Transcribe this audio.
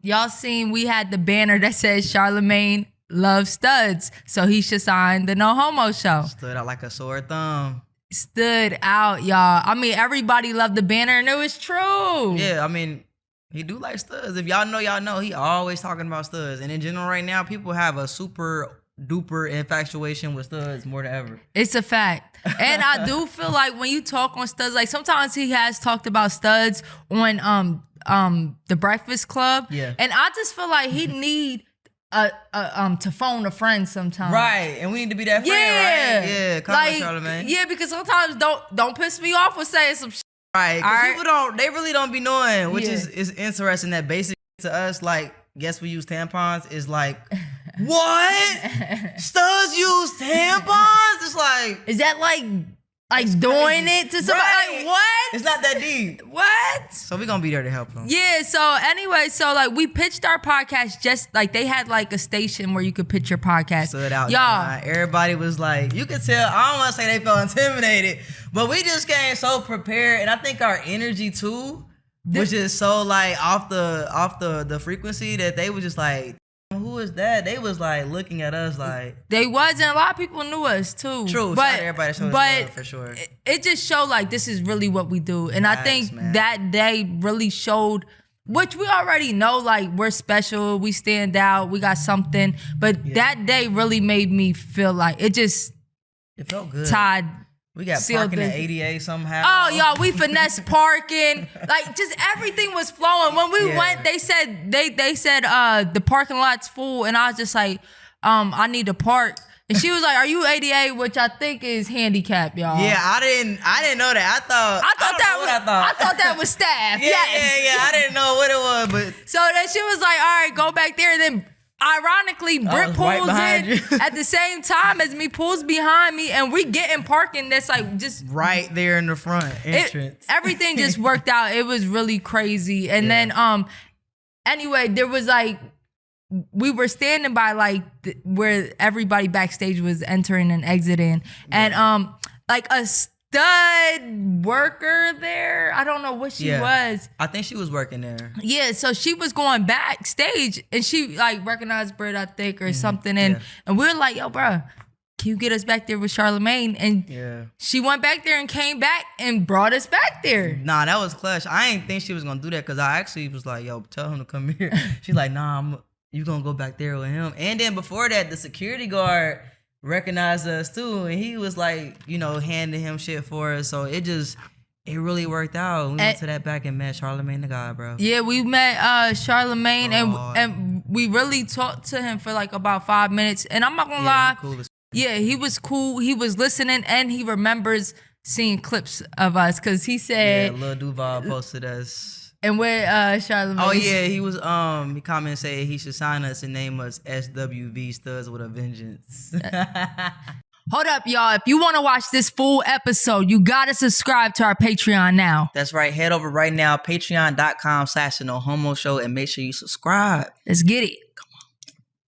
y'all seen we had the banner that says Charlemagne loves studs, so he should sign the No Homo Show. Stood out like a sore thumb. Stood out, y'all. I mean, everybody loved the banner, and it was true. Yeah, I mean, he do like studs. If y'all know, y'all know. He always talking about studs. And in general, right now, people have a super duper infatuation with studs more than ever. It's a fact. And I do feel like when you talk on studs, like sometimes he has talked about studs on The Breakfast Club. Yeah. And I just feel like he need to phone a friend sometimes. Right. And we need to be that friend, right? Yeah. Come on, Charlamagne. Yeah, because sometimes don't piss me off with saying some shit. Right. Because people they really don't be knowing, which is interesting that basic to us, like, guess we use tampons is like, what? Studs use tampons? It's like, is that like doing it to somebody? Right. Like, what? It's not that deep. What? So we're gonna be there to help them. Yeah, so anyway, so like we pitched our podcast, just like they had like a station where you could pitch your podcast. Stood out. Y'all. Everybody was like, you could tell, I don't want to say they felt intimidated, but we just came so prepared. And I think our energy too, which is so like off the frequency, that they was just like, who is that? They was like looking at us like they was, and a lot of people knew us too. True, but everybody showed us love for sure. It just showed like this is really what we do, and I think man. that day really showed, which we already know, like we're special, we stand out, we got something. But that day really made me feel like it felt good. Tied. We got parking at ADA somehow. Oh, y'all, we finesse parking. Like, just everything was flowing. When we went, they said the parking lot's full, and I was just like, I need to park. And she was like, "Are you ADA?" Which I think is handicap, y'all. Yeah, I didn't know that. I thought that was staff. Yeah. I didn't know what it was, but so then she was like, "All right, go back there." And then ironically, Britt pulls in at the same time as me, pulls behind me, and we get in parking that's like just right there in the front entrance. Everything just worked out. It was really crazy. And then anyway, there was like, we were standing by like where everybody backstage was entering and exiting, and like a stud worker there. I don't know what she was. I think she was working there. Yeah, so she was going backstage and she like recognized Britt, I think, or something. And we were like, yo, bro, can you get us back there with Charlamagne? And she went back there and came back and brought us back there. Nah, that was clutch. I ain't think she was gonna do that because I actually was like, yo, tell him to come here. She's like, nah, you gonna go back there with him. And then before that, the security guard recognized us too, and he was like, handing him shit for us. So it really worked out. We went to that back and met Charlamagne the guy, bro. Yeah, we met Charlamagne, and we really talked to him for like about 5 minutes. And I'm not gonna lie, he was cool. He was listening, and he remembers seeing clips of us because he said, Lil Duval posted us. And where Charlamagne? Oh yeah, he was he commented saying he should sign us and name us SWV Studs with a Vengeance. Hold up, y'all. If you want to watch this full episode, you got to subscribe to our Patreon now. That's right. Head over right now, patreon.com/No Homo Show, and make sure you subscribe. Let's get it.